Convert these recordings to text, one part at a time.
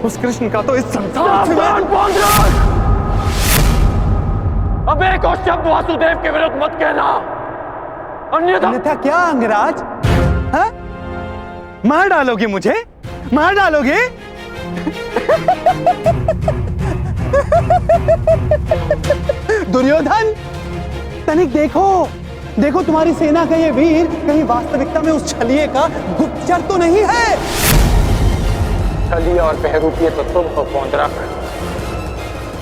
उस कृष्ण का तो इस संसार में अब एक और शब्द वासुदेव के विरुद्ध मत कहना, अन्यथा क्या अंगराज? हाँ? मार डालोगे मुझे? मार डालोगे? दुर्योधन, तनिक देखो, देखो तुम्हारी सेना का ये वीर कहीं वास्तविकता में उस छलिए का गुप्तचर तो नहीं है? छलिए और बहरूपिये तो तुम हो पौंड्रक।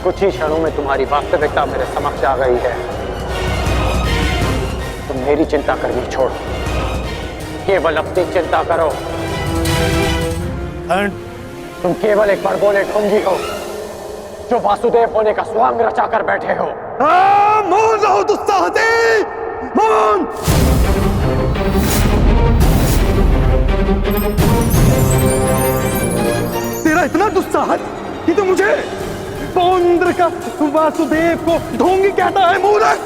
कुछ ही क्षणों में तुम्हारी वास्तविकता मेरे समक्ष आ गई है। तुम मेरी चिंता करनी छोड़ो, केवल अपनी चिंता करो। तुम केवल एक बड़बोले ढोंगी हो जो वासुदेव होने का स्वांग रचा कर बैठे हो। मौन रहो दुस्साहसी, मौन! तेरा इतना दुस्साहस कि तू मुझे पौंद्र का वासुदेव को ढोंगी कहता है, मूर्ख!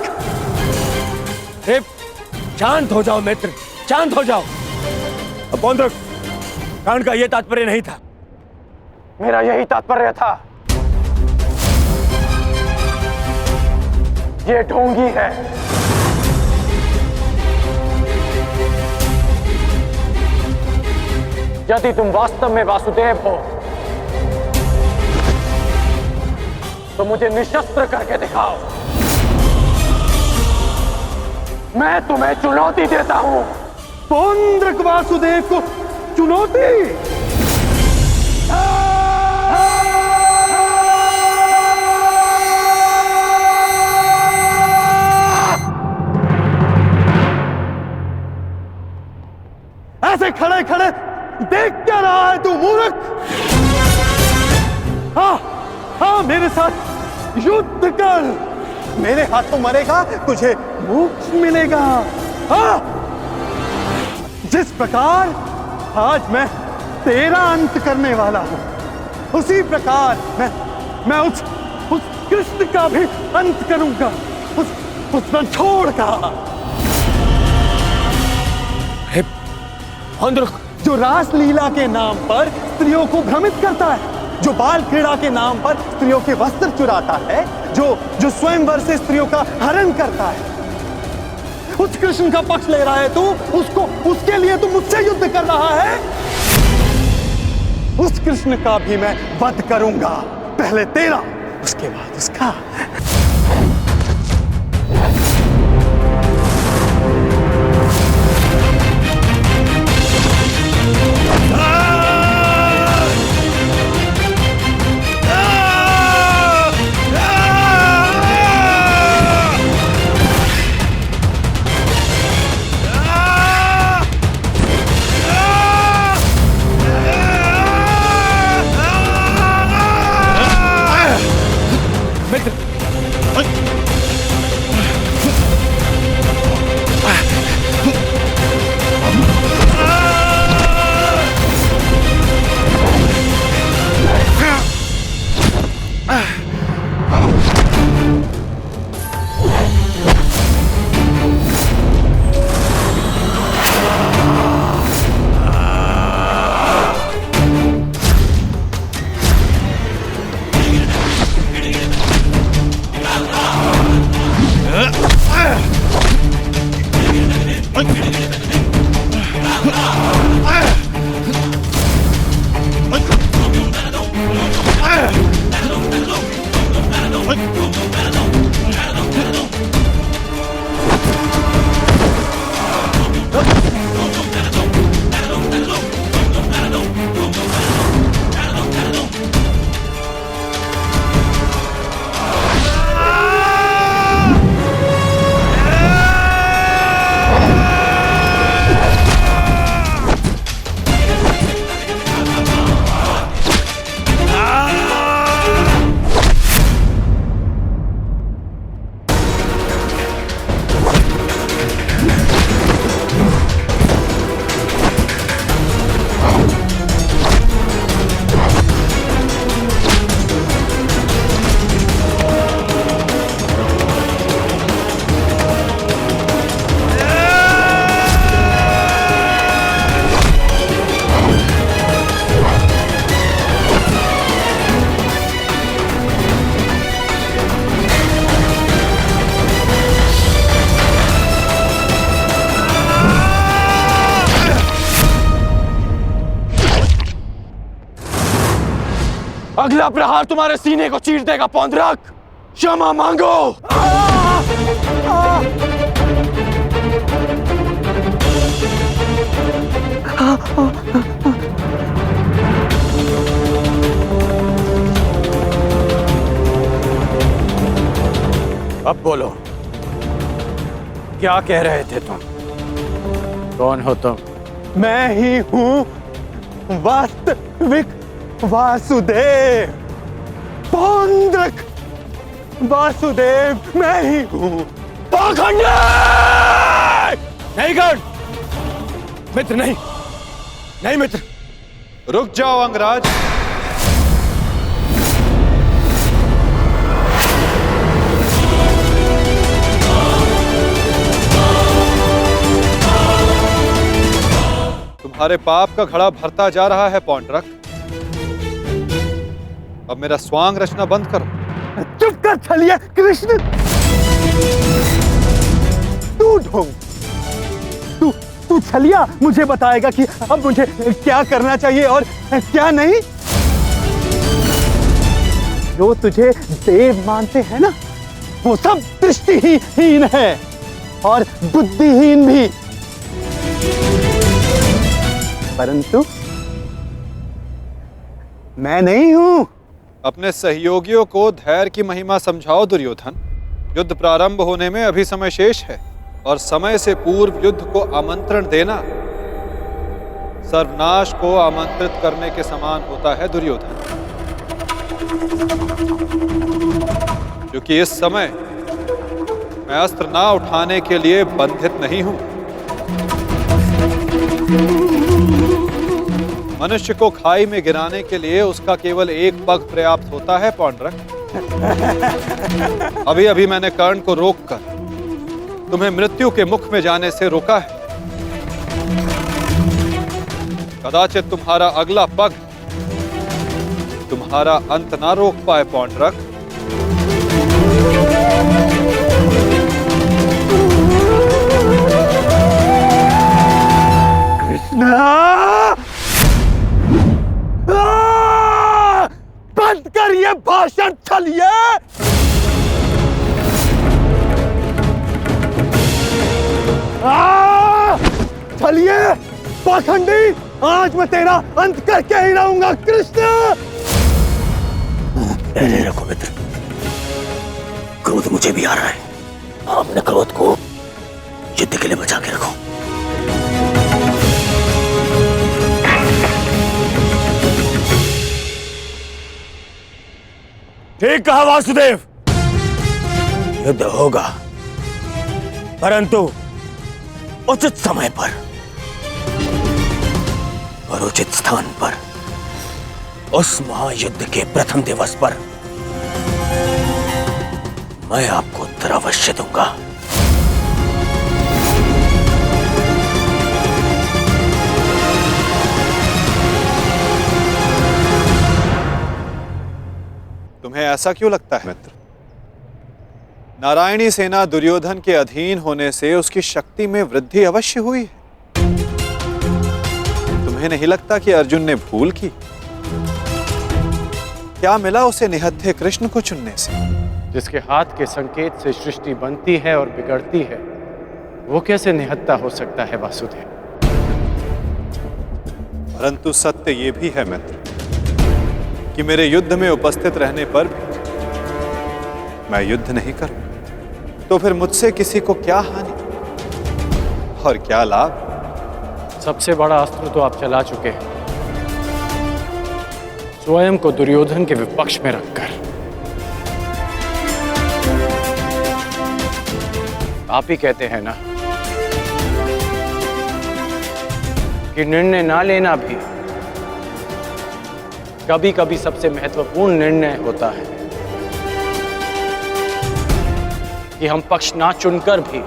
शांत हो जाओ मित्र, शांत हो जाओ। पौंद्र, कांड का यह तात्पर्य नहीं था। मेरा यही तात्पर्य था। ये ढोंगी है। यदि तुम वास्तव में वासुदेव हो तो मुझे निशस्त्र करके दिखाओ। मैं तुम्हें चुनौती देता हूं। पौंद्रक वासुदेव को चुनौती? ऐसे खड़े खड़े देख क्या रहा है तू, मूर्ख? हाँ हाँ, मेरे साथ युद्ध कर। मेरे हाथों मरेगा, तुझे मोक्ष मिलेगा। हाँ, जिस प्रकार आज मैं तेरा अंत करने वाला हूं, उसी प्रकार मैं उस कृष्ण का भी अंत करूंगा, उस रणछोड़ का। जो रासलीला के नाम पर स्त्रियों को भ्रमित करता है, जो बाल क्रीड़ा के नाम पर स्त्रियों के वस्त्र चुराता है, जो स्वयंवर से स्त्रियों का हरण करता है, उस कृष्ण का पक्ष ले रहा है तू। उसके लिए तू मुझसे युद्ध कर रहा है। उस कृष्ण का भी मैं वध करूंगा, पहले तेरा, उसके बाद उसका। अगला प्रहार तुम्हारे सीने को चीर देगा पौंद्रक। क्षमा मांगो। अब बोलो, क्या कह रहे थे तुम? कौन हो तुम? मैं ही हूं वास्तविक वासुदेव। पौंद्रक वासुदेव मैं ही हूं। पाखंडी! नहीं कर्ण, मित्र नहीं, नहीं मित्र। रुक जाओ अंगराज। तुम्हारे पाप का घड़ा भरता जा रहा है पौंड्रक। अब मेरा स्वांग रचना बंद करो। चुप कर छलिया कृष्ण। तू ढोंग, तू छलिया मुझे बताएगा कि अब मुझे क्या करना चाहिए और क्या नहीं। जो तुझे देव मानते हैं ना, वो सब दृष्टिहीन है और बुद्धिहीन भी। परंतु मैं नहीं हूं। अपने सहयोगियों को धैर्य की महिमा समझाओ दुर्योधन। युद्ध प्रारंभ होने में अभी समय शेष है और समय से पूर्व युद्ध को आमंत्रण देना सर्वनाश को आमंत्रित करने के समान होता है दुर्योधन। क्योंकि इस समय मैं अस्त्र ना उठाने के लिए बंधित नहीं हूं। मनुष्य को खाई में गिराने के लिए उसका केवल एक पग पर्याप्त होता है पौंड्रक। अभी अभी मैंने कर्ण को रोककर तुम्हें मृत्यु के मुख में जाने से रोका है। कदाचित तुम्हारा अगला पग तुम्हारा अंत ना रोक पाए पौंड्रक। बंद कर ये भाषण छलिए। छलिए पाखंडी, आज मैं तेरा अंत करके ही रहूंगा कृष्ण। पहले रखो मित्र, क्रोध मुझे भी आ रहा है। अपने क्रोध को युद्ध के लिए बचा के रखो। ठीक कहा वासुदेव, युद्ध होगा, परंतु उचित समय पर और उचित स्थान पर। उस महायुद्ध के प्रथम दिवस पर मैं आपको उत्तर अवश्य दूंगा। तुम्हें ऐसा क्यों लगता है मित्र? नारायणी सेना दुर्योधन के अधीन होने से उसकी शक्ति में वृद्धि अवश्य हुई है। तुम्हें नहीं लगता कि अर्जुन ने भूल की? क्या मिला उसे निहत्थे कृष्ण को चुनने से? जिसके हाथ के संकेत से सृष्टि बनती है और बिगड़ती है, वो कैसे निहत्था हो सकता है वासुदेव? परंतु सत्य ये भी है मित्र कि मेरे युद्ध में उपस्थित रहने पर भी मैं युद्ध नहीं करूं, तो फिर मुझसे किसी को क्या हानि और क्या लाभ? सबसे बड़ा अस्त्र तो आप चला चुके हैं, स्वयं को दुर्योधन के विपक्ष में रखकर। आप ही कहते हैं ना कि निर्णय ना लेना भी कभी कभी सबसे महत्वपूर्ण निर्णय होता है, कि हम पक्ष ना चुनकर भी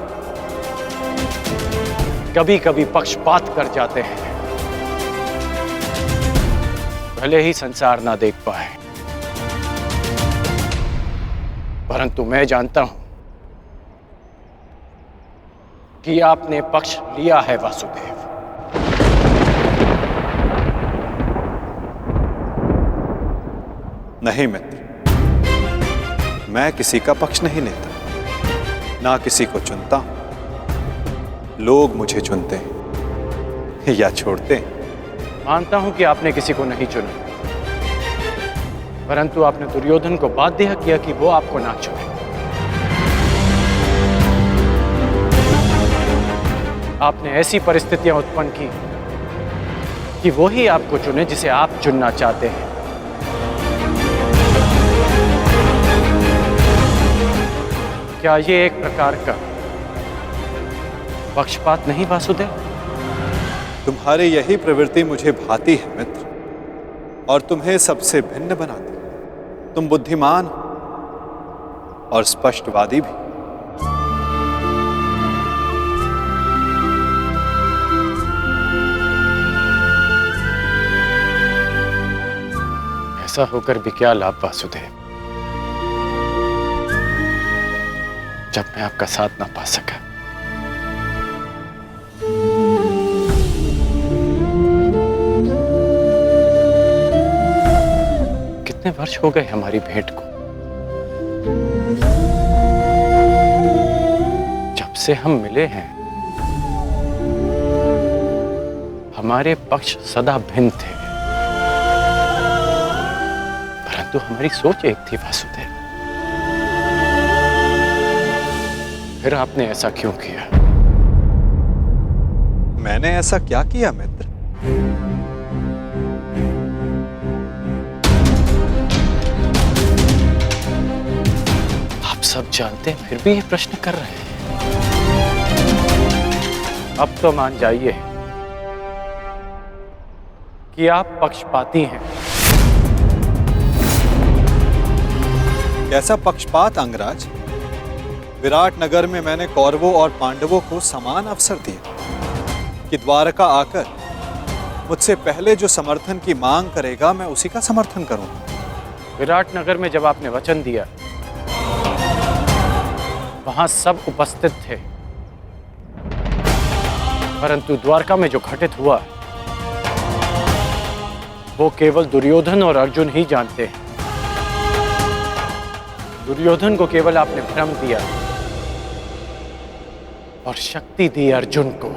कभी कभी पक्षपात कर जाते हैं, भले ही संसार ना देख पाए। परंतु मैं जानता हूं कि आपने पक्ष लिया है वासुदेव। नहीं मित्र, मैं किसी का पक्ष नहीं लेता, ना किसी को चुनता हूं। लोग मुझे चुनते हैं या छोड़ते हैं। मानता हूं कि आपने किसी को नहीं चुना, परंतु आपने दुर्योधन को बाध्य किया कि वो आपको ना चुने। आपने ऐसी परिस्थितियां उत्पन्न की कि वो ही आपको चुने जिसे आप चुनना चाहते हैं। क्या ये एक प्रकार का पक्षपात नहीं वासुदेव? तुम्हारी यही प्रवृत्ति मुझे भाती है मित्र, और तुम्हें सबसे भिन्न बनाती। तुम बुद्धिमान हो और स्पष्टवादी भी। ऐसा होकर भी क्या लाभ वासुदेव, जब मैं आपका साथ ना पा सका। कितने वर्ष हो गए हमारी भेंट को? जब से हम मिले हैं हमारे पक्ष सदा भिन्न थे, परंतु हमारी सोच एक थी वासुदेव। फिर आपने ऐसा क्यों किया? मैंने ऐसा क्या किया मित्र? आप सब जानते हैं फिर भी ये प्रश्न कर रहे हैं। अब तो मान जाइए कि आप पक्षपाती हैं। कैसा पक्षपात अंगराज? विराट नगर में मैंने कौरवों और पांडवों को समान अवसर दिया कि द्वारका आकर मुझसे पहले जो समर्थन की मांग करेगा मैं उसी का समर्थन करूंगा। विराट नगर में जब आपने वचन दिया वहां सब उपस्थित थे, परंतु द्वारका में जो घटित हुआ वो केवल दुर्योधन और अर्जुन ही जानते हैं। दुर्योधन को केवल आपने भ्रम दिया और शक्ति दी अर्जुन को।